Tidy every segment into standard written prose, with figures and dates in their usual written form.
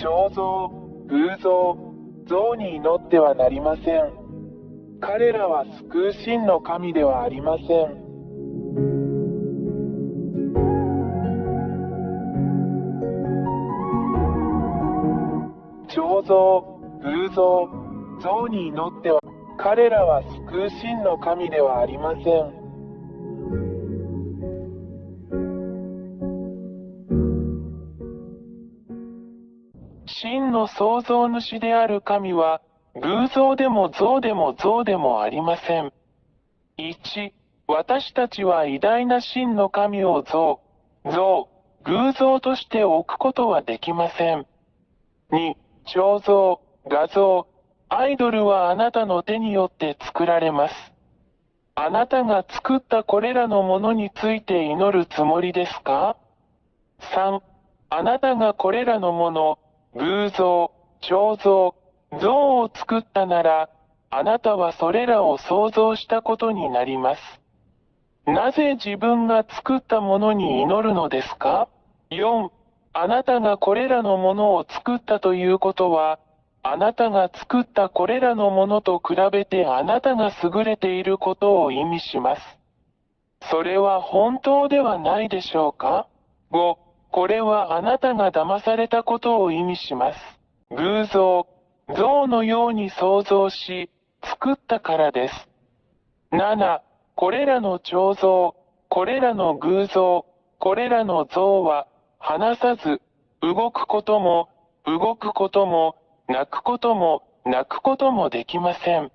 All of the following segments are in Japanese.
彫像、偶像、像に祈ってはなりません。彼らは救う真の神ではありません。彫像、偶像、像に祈っては、彼らは救う真の神ではありません。真の創造主である神は、偶像でも像でも像でもありません。1、私たちは偉大な真の神を像、偶像として置くことはできません。2、彫像、画像、アイドルはあなたの手によって作られます。あなたが作ったこれらのものについて祈るつもりですか？ 3、あなたがこれらのもの、偶像、彫像、像を作ったなら、あなたはそれらを創造したことになります。なぜ自分が作ったものに祈るのですか？ 4、あなたがこれらのものを作ったということは、あなたが作ったこれらのものと比べてあなたが優れていることを意味します。それは本当ではないでしょうか？ 5、これはあなたが騙されたことを意味します。偶像、像のように創造し、作ったからです。7、これらの彫像、これらの偶像、これらの像は、話さず、動くことも、泣くことも、泣くこともできません。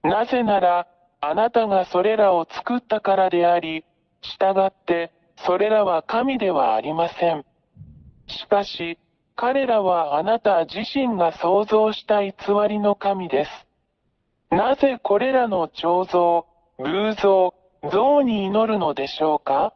なぜなら、あなたがそれらを作ったからであり、従って、それらは神ではありません。しかし、彼らはあなた自身が創造した偽りの神です。なぜこれらの彫像、偶像、像に祈るのでしょうか？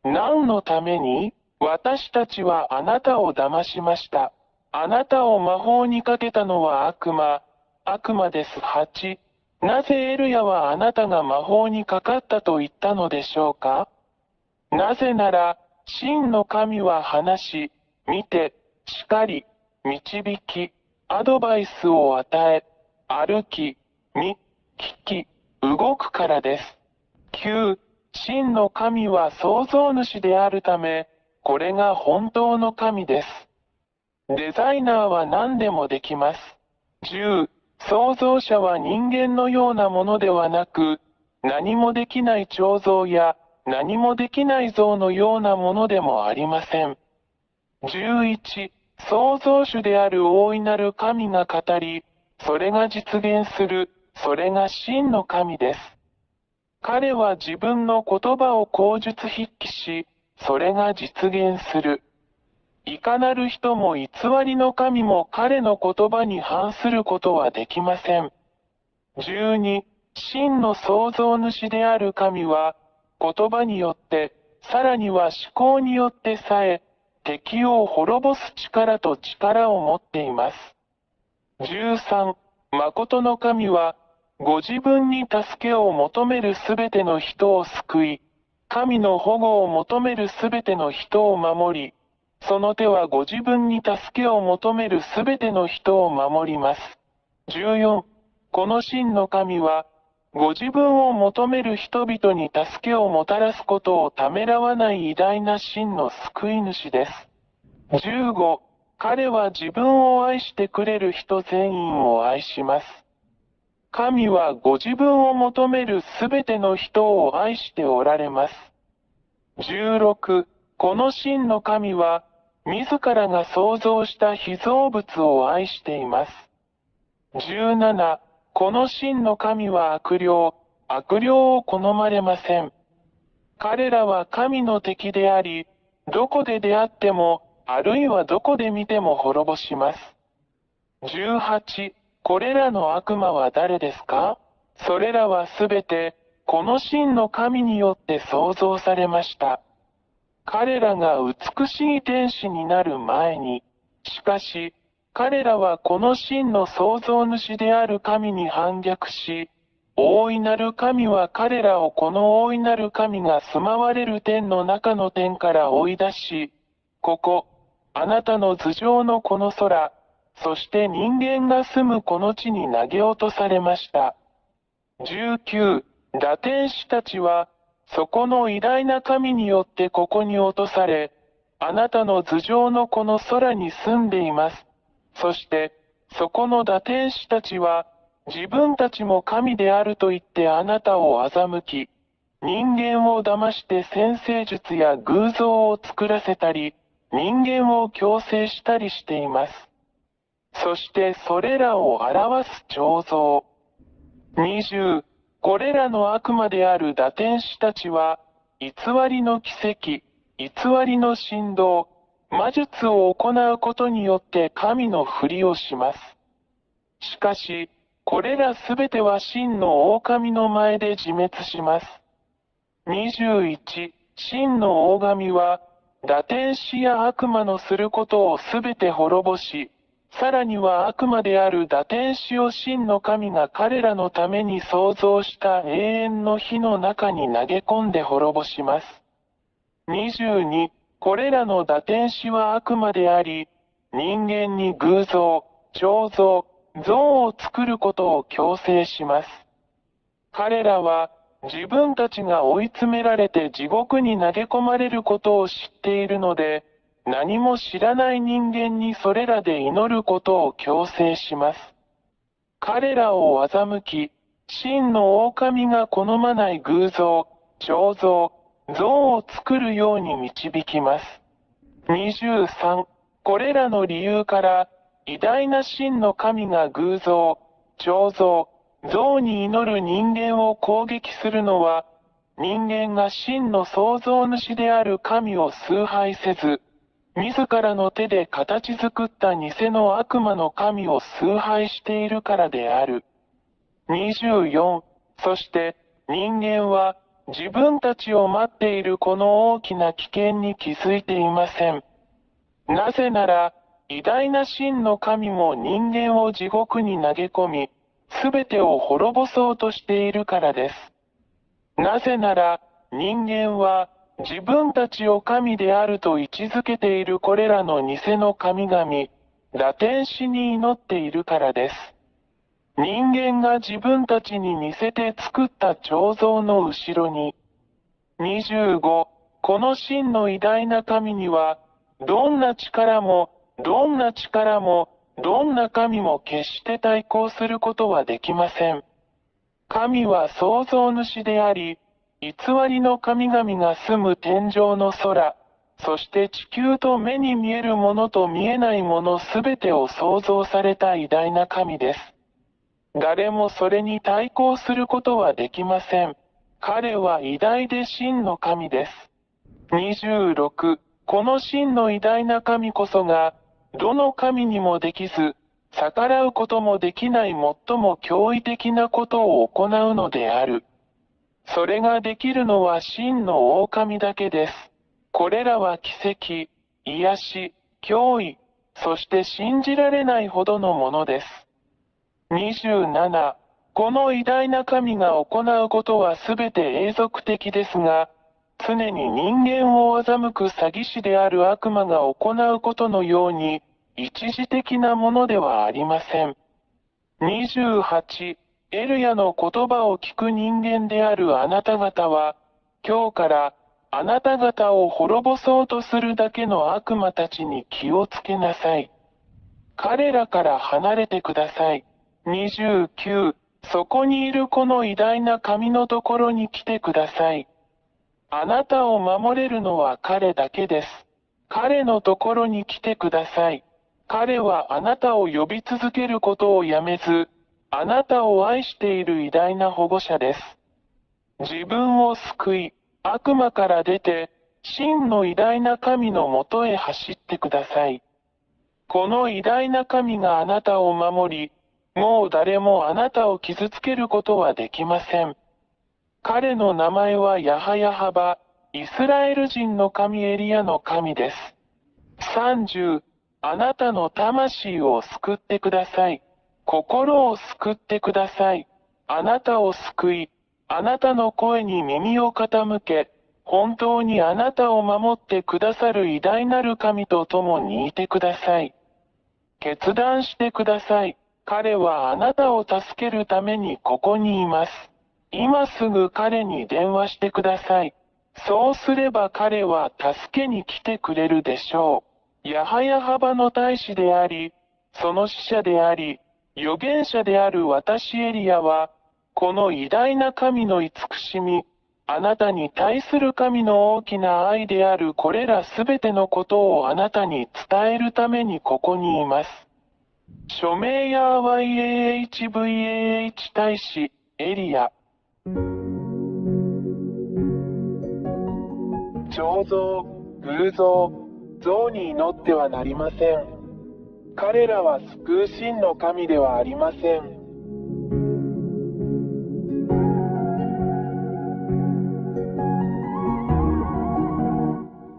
何のために？私たちはあなたを騙しました。あなたを魔法にかけたのは悪魔です。8、なぜエルヤはあなたが魔法にかかったと言ったのでしょうか？なぜなら、真の神は話し、見て、叱り、導き、アドバイスを与え、歩き、見、聞き、動くからです。9、真の神は創造主であるため、これが本当の神です。デザイナーは何でもできます。10、創造者は人間のようなものではなく、何もできない彫像や何もできない像のようなものでもありません。11、創造主である大いなる神が語り、それが実現する、それが真の神です。彼は自分の言葉を口述筆記し、それが実現する。いかなる人も偽りの神も彼の言葉に反することはできません。12、真の創造主である神は、言葉によって、さらには思考によってさえ、敵を滅ぼす力を持っています。13、誠の神は、ご自分に助けを求めるすべての人を救い、神の保護を求めるすべての人を守り、その手はご自分に助けを求めるすべての人を守ります。14、この真の神は、ご自分を求める人々に助けをもたらすことをためらわない偉大な真の救い主です。15、彼は自分を愛してくれる人全員を愛します。神はご自分を求めるすべての人を愛しておられます。16、この真の神は、自らが創造した被造物を愛しています。17、この真の神は悪霊を好まれません。彼らは神の敵であり、どこで出会っても、あるいはどこで見ても滅ぼします。18、これらの悪魔は誰ですか？それらはすべて、この真の神によって創造されました。彼らが美しい天使になる前に、しかし、彼らはこの真の創造主である神に反逆し、大いなる神は彼らをこの大いなる神が住まわれる天の中の天から追い出し、ここ、あなたの頭上のこの空、そして人間が住むこの地に投げ落とされました。19、堕天使たちは、そこの偉大な神によってここに落とされ、あなたの頭上のこの空に住んでいます。そして、そこの堕天使たちは、自分たちも神であると言ってあなたを欺き、人間を騙して占星術や偶像を作らせたり、人間を強制したりしています。そしてそれらを表す彫像。20、これらの悪魔である堕天使たちは、偽りの奇跡、偽りの神道、魔術を行うことによって神のふりをします。しかし、これらすべては真の狼の前で自滅します。21、真の大神は、堕天使や悪魔のすることをすべて滅ぼし、さらには悪魔である堕天使を真の神が彼らのために創造した永遠の火の中に投げ込んで滅ぼします。22、これらの堕天使は悪魔であり、人間に偶像、彫像、像を作ることを強制します。彼らは、自分たちが追い詰められて地獄に投げ込まれることを知っているので、何も知らない人間にそれらで祈ることを強制します。彼らを欺き、真の狼が好まない偶像、彫像、像を作るように導きます。23、これらの理由から、偉大な真の神が偶像、彫像、像に祈る人間を攻撃するのは、人間が真の創造主である神を崇拝せず、自らの手で形作った偽の悪魔の神を崇拝しているからである。24、そして人間は自分たちを待っているこの大きな危険に気づいていません。なぜなら、偉大な真の神も人間を地獄に投げ込み、すべてを滅ぼそうとしているからです。なぜなら、人間は自分たちを神であると位置づけているこれらの偽の神々、堕天使に祈っているからです。人間が自分たちに似せて作った彫像の後ろに、25、この真の偉大な神には、どんな力も、どんな力も、どんな神も決して対抗することはできません。神は創造主であり、偽りの神々が住む天上の空、そして地球と目に見えるものと見えないものすべてを創造された偉大な神です。誰もそれに対抗することはできません。彼は偉大で真の神です。26、この真の偉大な神こそが、どの神にもできず、逆らうこともできない最も驚異的なことを行うのである。それができるのは真の狼だけです。これらは奇跡、癒し、脅威、そして信じられないほどのものです。27、この偉大な神が行うことはすべて永続的ですが、常に人間を欺く詐欺師である悪魔が行うことのように、一時的なものではありません。28、エルヤの言葉を聞く人間であるあなた方は、今日からあなた方を滅ぼそうとするだけの悪魔たちに気をつけなさい。彼らから離れてください。29、そこにいるこの偉大な神のところに来てください。あなたを守れるのは彼だけです。彼のところに来てください。彼はあなたを呼び続けることをやめず、あなたを愛している偉大な保護者です。自分を救い、悪魔から出て、真の偉大な神のもとへ走ってください。この偉大な神があなたを守り、もう誰もあなたを傷つけることはできません。彼の名前はヤハヤハバ、イスラエル人の神エリヤの神です。30、あなたの魂を救ってください。心を救ってください。あなたを救い、あなたの声に耳を傾け、本当にあなたを守ってくださる偉大なる神と共にいてください。決断してください。彼はあなたを助けるためにここにいます。今すぐ彼に電話してください。そうすれば彼は助けに来てくれるでしょう。ヤハヤ幅の大使であり、その使者であり、預言者である私エリアは、この偉大な神の慈しみ、あなたに対する神の大きな愛であるこれらすべてのことをあなたに伝えるためにここにいます。署名や YAHVAH 大使、エリア。彫像、偶像、像に祈ってはなりません。彼らは救う真の神ではありません。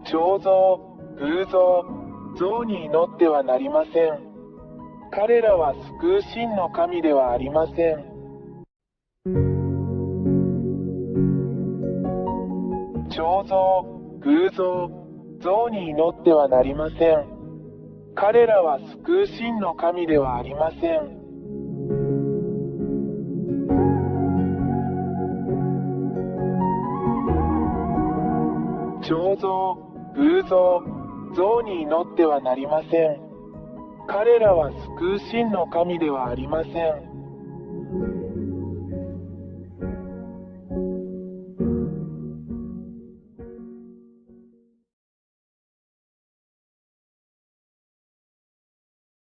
彫像、偶像、像に祈ってはなりません。彼らは救う真の神ではありません。彫像、偶像、像に祈ってはなりません。彼らは救う真の神ではありません。彫像、偶像、像に祈ってはなりません。彼らは救う真の神ではありません。